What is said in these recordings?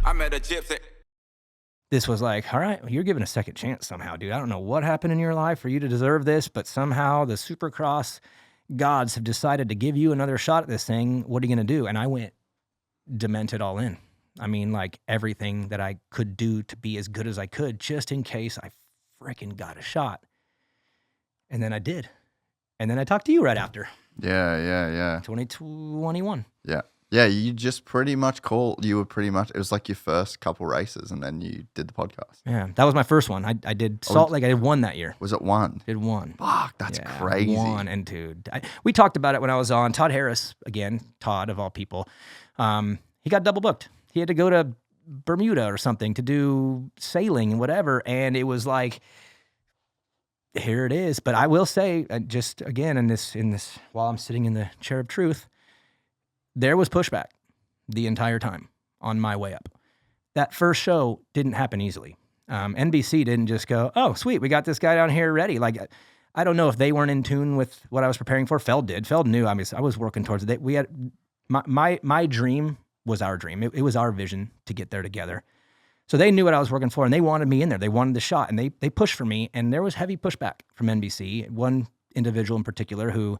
I met a gypsy. This was like, all right, you're given a second chance somehow, dude. I don't know what happened in your life for you to deserve this, but somehow the supercross gods have decided to give you another shot at this thing. What are you going to do? And I went demented all in. I mean, like everything that I could do to be as good as I could, just in case I freaking got a shot. And then I did. And then I talked to you right after. Yeah. 2021. Yeah. Yeah, you just pretty much it was like your first couple races and then you did the podcast. Yeah, that was my first one. I did Salt Lake. I did one that year. Was it one? Did one. Fuck, that's crazy. One. And dude, we talked about it when I was on. Todd Harris, again, Todd of all people, he got double booked. He had to go to Bermuda or something to do sailing and whatever. And it was like, here it is. But I will say, just again, in this, while I'm sitting in the chair of truth, there was pushback the entire time on my way up. That first show didn't happen easily. NBC didn't just go, oh, sweet, we got this guy down here ready. Like, I don't know if they weren't in tune with what I was preparing for. Feld did. Feld knew. I mean, I was working towards it. We had my dream was our dream. It was our vision to get there together. So they knew what I was working for, and they wanted me in there. They wanted the shot, and they pushed for me. And there was heavy pushback from NBC. One individual in particular who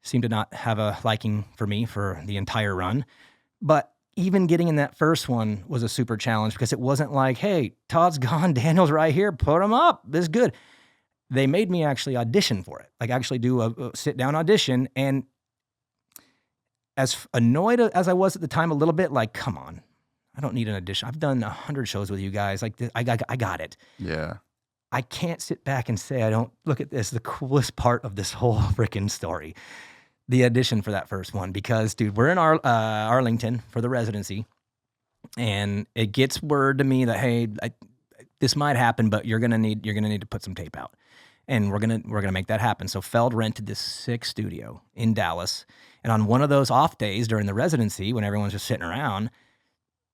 seemed to not have a liking for me for the entire run. But even getting in that first one was a super challenge because it wasn't like, hey, Todd's gone, Daniel's right here, put him up, this is good. They made me actually audition for it, like actually do a sit-down audition. And as annoyed as I was at the time a little bit, like, come on, I don't need an audition. I've done 100 shows with you guys. Like, I got it. Yeah. I can't sit back and say I don't look at this, the coolest part of this whole freaking story. The audition for that first one, because dude, we're in Arlington for the residency, and it gets word to me that, hey, this might happen, but you're gonna need to put some tape out, and we're gonna make that happen. So Feld rented this sick studio in Dallas, and on one of those off days during the residency, when everyone's just sitting around,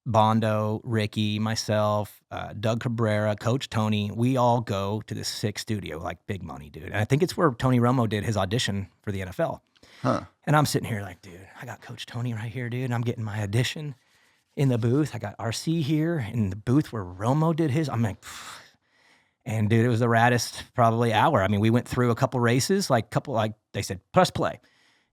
Bondo, Ricky, myself, Doug Cabrera, Coach Tony, we all go to this sick studio, like big money, dude. And I think it's where Tony Romo did his audition for the NFL. Huh. And I'm sitting here like, dude, I got Coach Tony right here, dude. And I'm getting my audition in the booth. I got RC here in the booth where Romo did his. I'm like, phew. And dude, it was the raddest probably hour. I mean, we went through a couple races, like they said, press play.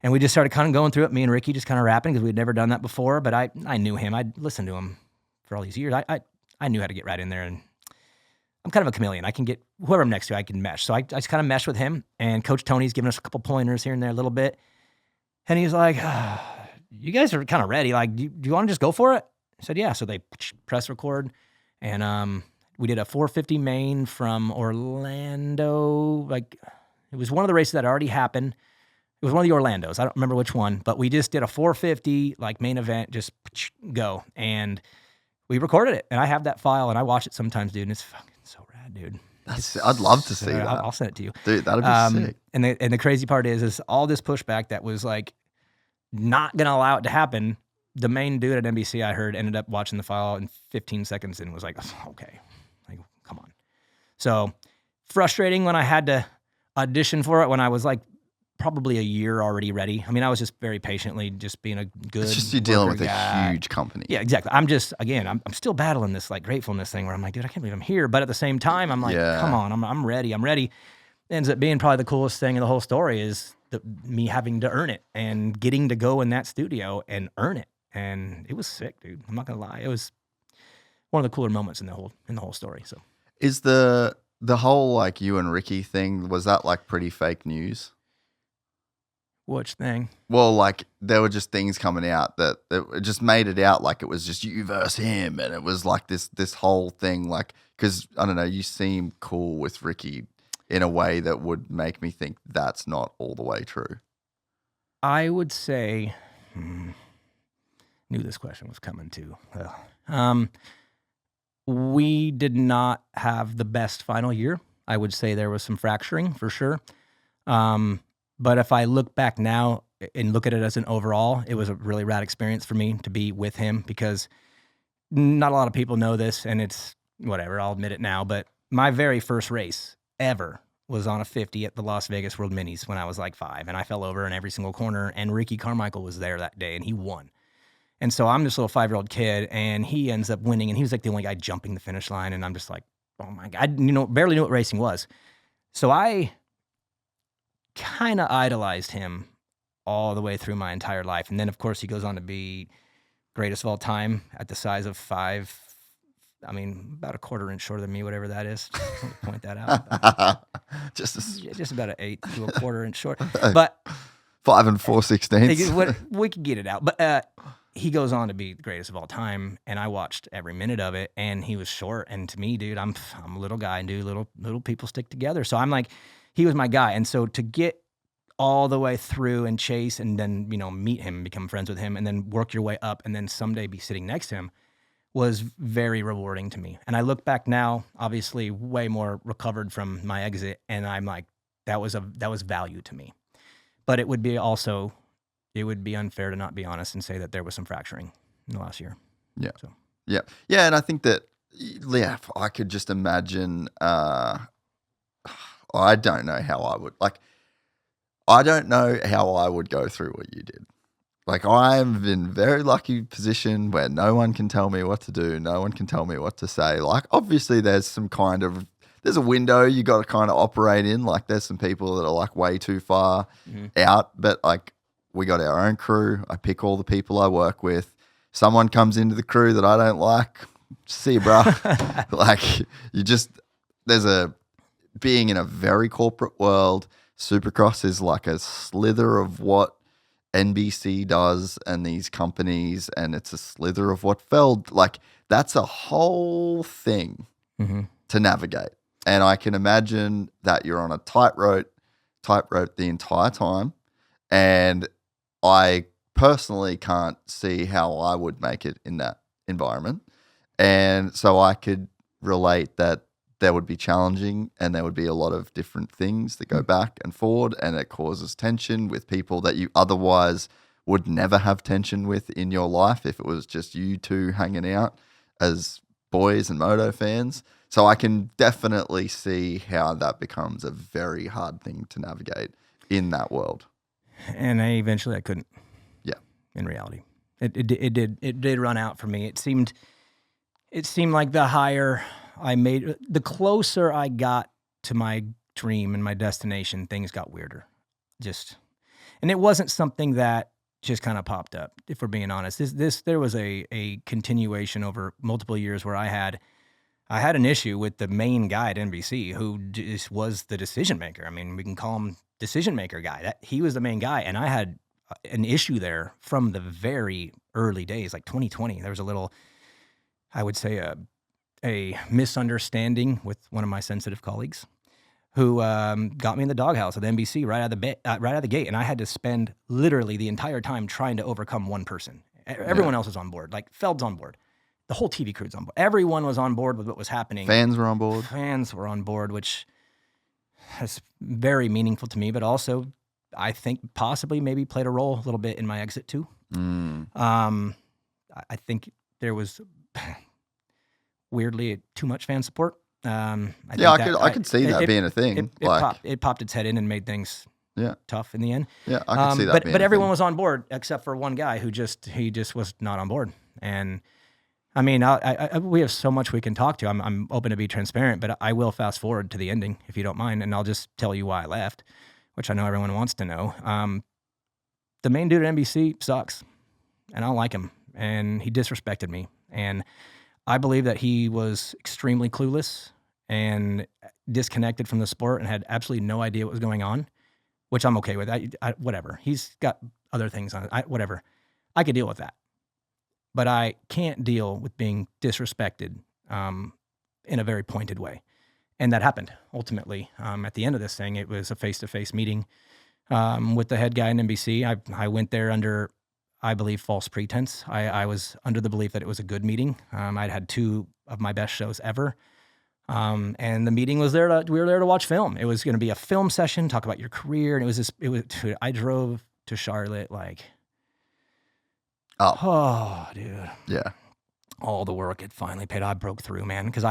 And we just started kind of going through it. Me and Ricky just kind of rapping because we'd never done that before. But I knew him. I'd listened to him for all these years. I knew how to get right in there. And I'm kind of a chameleon. I can get whoever I'm next to, I can mesh. So I just kind of meshed with him. And Coach Tony's giving us a couple pointers here and there a little bit. And he's like, you guys are kind of ready. Like, do you want to just go for it? I said, yeah. So they press record. And we did a 450 main from Orlando. Like, it was one of the races that already happened. It was one of the Orlandos. I don't remember which one. But we just did a 450, like, main event, just go. And we recorded it. And I have that file, and I watch it sometimes, dude. And it's fucking so rad, dude. I'd love to see that. I'll send it to you. Dude, that'd be sick. And the crazy part is all this pushback that was like not going to allow it to happen. The main dude at NBC, I heard, ended up watching the file in 15 seconds and was like, okay, like, come on. So frustrating when I had to audition for it when I was like probably a year already ready. I mean, I was just very patiently just being a good It's just you dealing with guy. a huge company. Yeah, exactly. I'm still battling this like gratefulness thing where I'm like, dude, I can't believe I'm here. But at the same time, I'm like, come on, I'm ready. I'm ready. It ends up being probably the coolest thing in the whole story is me having to earn it and getting to go in that studio and earn it. And it was sick, dude. I'm not gonna lie. It was one of the cooler moments in the whole story. So is the whole like you and Ricky thing, was that like pretty fake news? Which thing? Well, like there were just things coming out that it just made it out like it was just you versus him, and it was like this whole thing, like, because I don't know, you seem cool with Ricky in a way that would make me think that's not all the way true. I would say, knew this question was coming too. We did not have the best final year. I would say there was some fracturing for sure. But if I look back now and look at it as an overall, it was a really rad experience for me to be with him because not a lot of people know this, and it's whatever, I'll admit it now, but my very first race ever was on a 50 at the Las Vegas World Minis when I was like 5, and I fell over in every single corner, and Ricky Carmichael was there that day, and he won. And so I'm this little 5-year-old kid, and he ends up winning, and he was like the only guy jumping the finish line, and I'm just like, oh my God, barely knew what racing was. So I kind of idolized him all the way through my entire life. And then, of course, he goes on to be greatest of all time at the size of 5. I mean, about a quarter inch shorter than me, whatever that is. Just want to point that out. Just about an 1/8 to a quarter inch short. But 5 4/16. we could get it out. But he goes on to be the greatest of all time, and I watched every minute of it. And he was short, and to me, dude, I'm a little guy, and dude, little people stick together. So I'm like, he was my guy, and so to get all the way through and chase, and then meet him, become friends with him, and then work your way up, and then someday be sitting next to him, was very rewarding to me. And I look back now, obviously way more recovered from my exit, and I'm like, that was value to me. But it would be unfair to not be honest and say that there was some fracturing in the last year. Yeah. So. Yeah. Yeah. And I think that, yeah, I could just imagine, I don't know how I would, I don't know how I would go through what you did. Like, I'm in a very lucky position where no one can tell me what to do. No one can tell me what to say. Like, obviously there's a window you got to kind of operate in. Like, there's some people that are like way too far out, but like, we got our own crew. I pick all the people I work with. Someone comes into the crew that I don't like. See you, bro. Like, being in a very corporate world, Supercross is like a slither of what NBC does and these companies, and it's a slither of what Feld, like, that's a whole thing to navigate. And I can imagine that you're on a tightrope the entire time. And I personally can't see how I would make it in that environment. And so I could relate that there would be challenging, and there would be a lot of different things that go back and forward, and it causes tension with people that you otherwise would never have tension with in your life if it was just you two hanging out as boys and moto fans. So I can definitely see how that becomes a very hard thing to navigate in that world. And eventually I couldn't. Yeah. In reality, it did run out for me. It seemed like the higher I made, the closer I got to my dream and my destination, things got weirder. And it wasn't something that just kind of popped up, if we're being honest. There was a continuation over multiple years where I had an issue with the main guy at NBC who just was the decision maker. I mean, we can call him decision maker guy. He was the main guy, and I had an issue there from the very early days, like 2020. There was a little, I would say, a misunderstanding with one of my sensitive colleagues who got me in the doghouse at NBC right out of the gate, and I had to spend literally the entire time trying to overcome one person. Everyone else was on board. Like, Feld's on board. The whole TV crew's on board. Everyone was on board with what was happening. Fans were on board. Fans were on board, which is very meaningful to me, but also I think possibly maybe played a role a little bit in my exit too. I think there was weirdly too much fan support. I could see that being a thing. It popped its head in and made things tough in the end. Yeah, I could see that. But everyone was on board except for one guy who just was not on board. And I mean, we have so much we can talk to. I'm open to be transparent, but I will fast forward to the ending if you don't mind, and I'll just tell you why I left, which I know everyone wants to know. The main dude at NBC sucks, and I don't like him, and he disrespected me, and I believe that he was extremely clueless and disconnected from the sport and had absolutely no idea what was going on, which I'm okay with. Whatever. He's got other things on it. Whatever. I could deal with that. But I can't deal with being disrespected in a very pointed way. And that happened, ultimately. At the end of this thing, it was a face-to-face meeting with the head guy in NBC. I went there under, I believe, false pretense. I was under the belief that it was a good meeting. I'd had 2 of my best shows ever. And the meeting was we were there to watch film. It was going to be a film session, talk about your career. And I drove to Charlotte Oh, dude. Yeah. All the work had finally paid. I broke through, man, because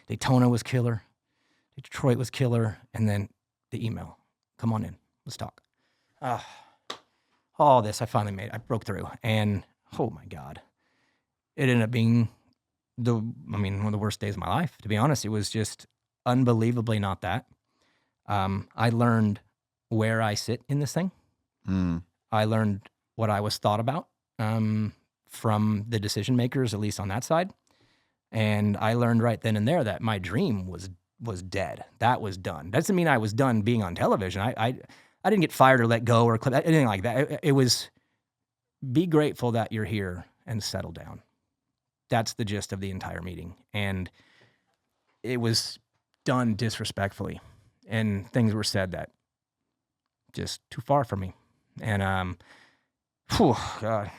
Daytona was killer. Detroit was killer. And then the email. Come on in. Let's talk. all this. I broke through, and oh my God, it ended up being one of the worst days of my life, to be honest. It was just unbelievably not that. I learned where I sit in this thing. I learned what I was thought about from the decision makers, at least on that side. And I learned right then and there that my dream was dead. That was done. That doesn't mean I was done being on television. I didn't get fired or let go or anything like that. It was be grateful that you're here and settle down. That's the gist of the entire meeting. And it was done disrespectfully. And things were said that just too far from me. And, God,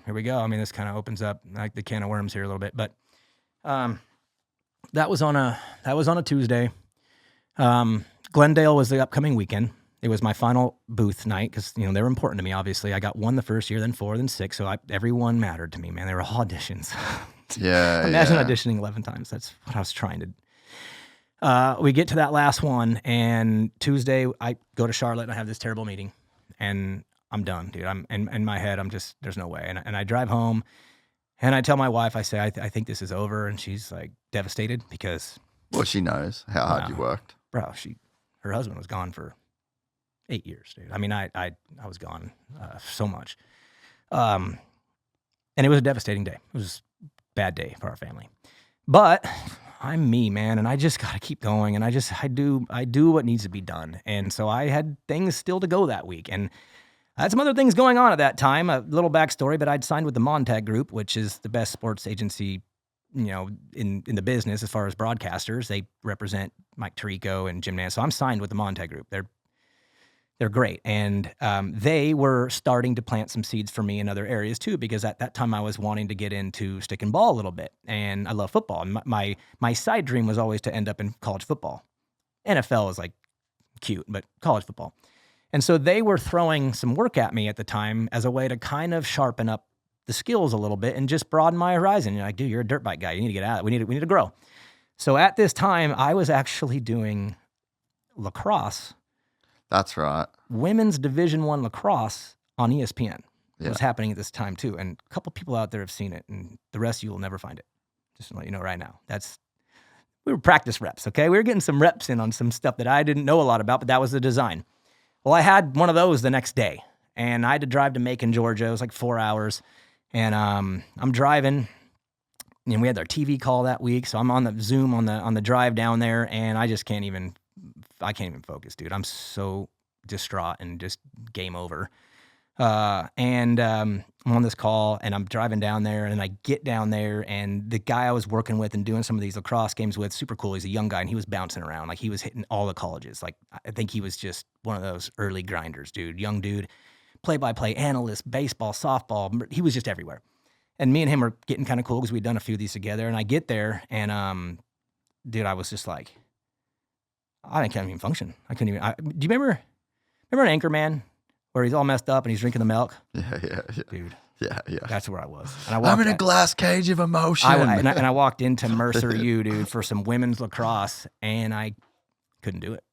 here we go. I mean, this kind of opens up like the can of worms here a little bit, but, that was on a Tuesday. Glendale was the upcoming weekend. It was my final booth night because, they were important to me, obviously. I got 1 the first year, then 4, then 6. So everyone mattered to me, man. They were all auditions. Yeah. Imagine auditioning 11 times. That's what I was trying to. We get to that last one, and Tuesday I go to Charlotte and I have this terrible meeting, and I'm done, dude. I'm in my head. I'm just, there's no way. And I drive home, and I tell my wife, I say, I think this is over, and she's like devastated because. Well, she knows how hard you worked, bro. Her husband was gone for 8 years, dude. I mean, I was gone so much, and it was a devastating day. It was a bad day for our family, but I'm me, man, and I just got to keep going, and I do what needs to be done. And so I had things still to go that week, and I had some other things going on at that time. A little backstory, but I'd signed with the Montag Group, which is the best sports agency, in the business as far as broadcasters. They represent Mike Tirico and Jim Nance. So I'm signed with the Montag Group. They're great. And they were starting to plant some seeds for me in other areas too, because at that time I was wanting to get into stick and ball a little bit. And I love football. And my side dream was always to end up in college football. NFL is like cute, but college football. And so they were throwing some work at me at the time as a way to kind of sharpen up the skills a little bit and just broaden my horizon. You're like, dude, you're a dirt bike guy. You need to get out. We need to grow. So at this time, I was actually doing lacrosse. That's right. Women's Division I lacrosse on ESPN Yeah. was happening at this time too. And a couple people out there have seen it, and the rest of you will never find it. Just to let you know right now. We were practice reps, okay? We were getting some reps in on some stuff that I didn't know a lot about, but that was the design. Well, I had one of those the next day, and I had to drive to Macon, Georgia. It was like 4 hours, and I'm driving, and we had our TV call that week, so I'm on the Zoom on the drive down there, and I can't even focus, dude. I'm so distraught and just game over. And I'm on this call, and I'm driving down there, and I get down there, and the guy I was working with and doing some of these lacrosse games with, super cool. He's a young guy, and he was bouncing around. Like, he was hitting all the colleges. Like, I think he was just one of those early grinders, dude. Young dude, play-by-play analyst, baseball, softball. He was just everywhere. And me and him were getting kind of cool because we'd done a few of these together. And I get there, and dude, I was just like, I can't even function. I couldn't even. Do you remember an Anchorman where he's all messed up and he's drinking the milk? Yeah. Dude. Yeah. That's where I was. And I'm in a glass cage of emotion. And I walked into Mercer U, dude, for some women's lacrosse, and I couldn't do it.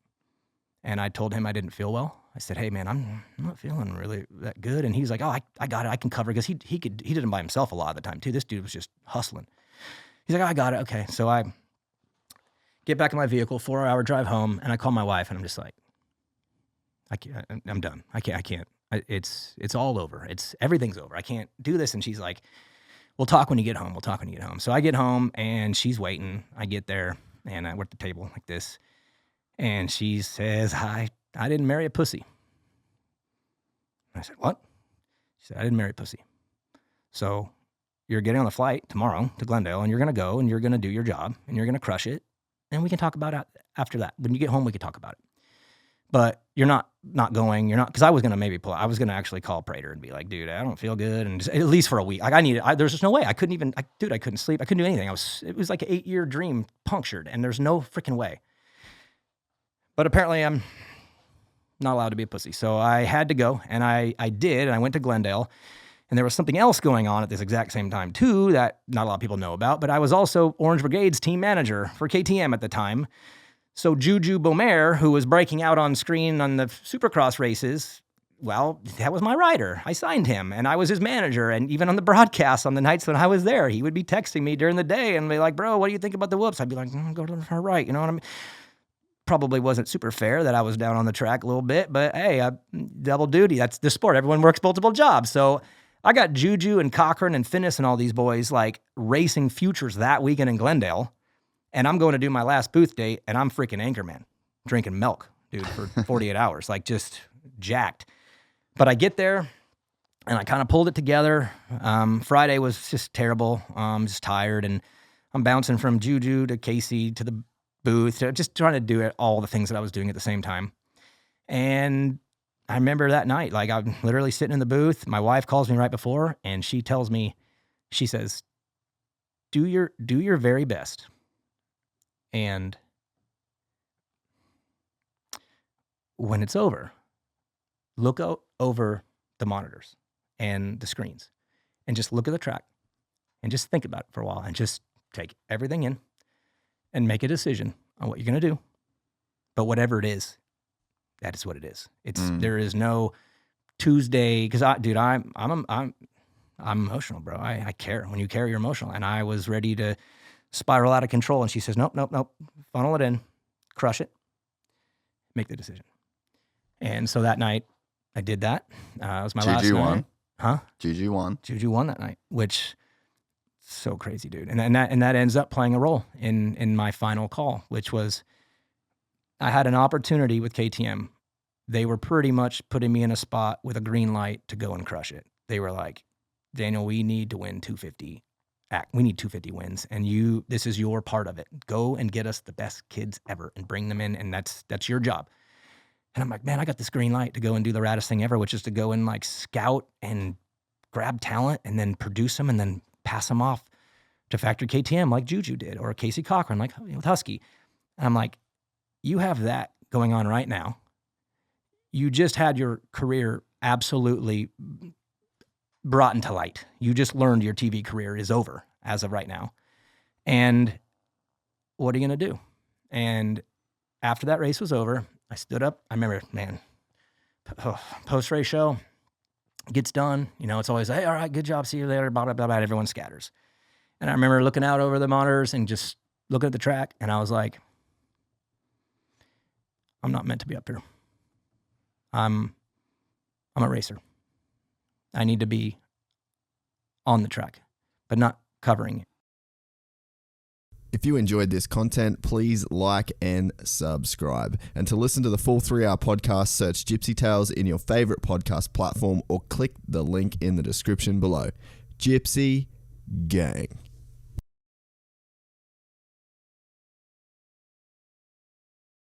And I told him I didn't feel well. I said, hey, man, I'm not feeling really that good. And he's like, oh, I got it. I can cover, because he did it by himself a lot of the time, too. This dude was just hustling. He's like, oh, I got it. Okay. So I get back in my vehicle, 4-hour drive home, and I call my wife, and I'm just like, I'm done. I can't. It's all over. Everything's over. I can't do this. And she's like, we'll talk when you get home. So I get home, and she's waiting. I get there, and we're at the table like this, and she says, I didn't marry a pussy. I said, what? She said, I didn't marry a pussy. So you're getting on the flight tomorrow to Glendale, and you're going to go, and you're going to do your job, and you're going to crush it, and we can talk about it after that. When you get home, we can talk about it. But you're not going, because I was going to actually call Prater and be like, dude, I don't feel good. And just, at least for a week, like there's just no way. I couldn't sleep. I couldn't do anything. It was like an 8-year dream punctured, and there's no freaking way. But apparently I'm not allowed to be a pussy. So I had to go, and I did, and I went to Glendale, and there was something else going on at this exact same time too that not a lot of people know about, but I was also Orange Brigade's team manager for KTM at the time. So Juju Beaumer, who was breaking out on screen on the supercross races, Well, that was my rider. I signed him, and I was his manager. And even on the broadcast, on the nights when I was there, he would be texting me during the day and be like, bro, what do you think about the whoops? I'd be like, go to her right. You know what I mean? Probably wasn't super fair that I was down on the track a little bit, but hey, double duty. That's the sport. Everyone works multiple jobs. So I got Juju and Cochran and Finnis and all these boys like racing futures that weekend in Glendale. And I'm going to do my last booth date, and I'm freaking Anchorman, drinking milk, dude, for 48 hours, like just jacked. But I get there, and I kind of pulled it together. Friday was just terrible. I'm just tired, and I'm bouncing from Juju to Casey to the booth, just trying to do it, all the things that I was doing at the same time. And I remember that night, like I'm literally sitting in the booth. My wife calls me right before, and she tells me, she says, do your very best. And when it's over, look over the monitors and the screens and just look at the track and just think about it for a while and just take everything in and make a decision on what you're going to do. But whatever it is, that is what it is. There is no Tuesday, because I'm emotional, bro. I care. When you care, you're emotional. And I was ready to spiral out of control. And she says, nope. Funnel it in, crush it, make the decision. And so that night, I did that. It was my last night. Won. Huh? Juju won. Juju won that night, which so crazy, dude. And that ends up playing a role in my final call, which was I had an opportunity with KTM. They were pretty much putting me in a spot with a green light to go and crush it. They were like, Daniel, we need to win 250. We need 250 wins, and this is your part of it. Go and get us the best kids ever and bring them in, and that's your job. And I'm like, man, I got this green light to go and do the raddest thing ever, which is to go and like scout and grab talent and then produce them and then pass them off to factory KTM like Juju did, or Casey Cochran like with Husky. And I'm like, you have that going on right now. You just had your career absolutely brought into light. You just learned your TV career is over as of right now. And what are you going to do? And after that race was over, I stood up. I remember, man, post-race show gets done. You know, it's always, hey, all right, good job. See you later. Blah, blah, blah, blah. Everyone scatters. And I remember looking out over the monitors and just looking at the track. And I was like, I'm not meant to be up here. I'm a racer. I need to be on the track, but not covering it. If you enjoyed this content, please like and subscribe. And to listen to the full 3-hour podcast, search Gypsy Tales in your favorite podcast platform or click the link in the description below. Gypsy Gang.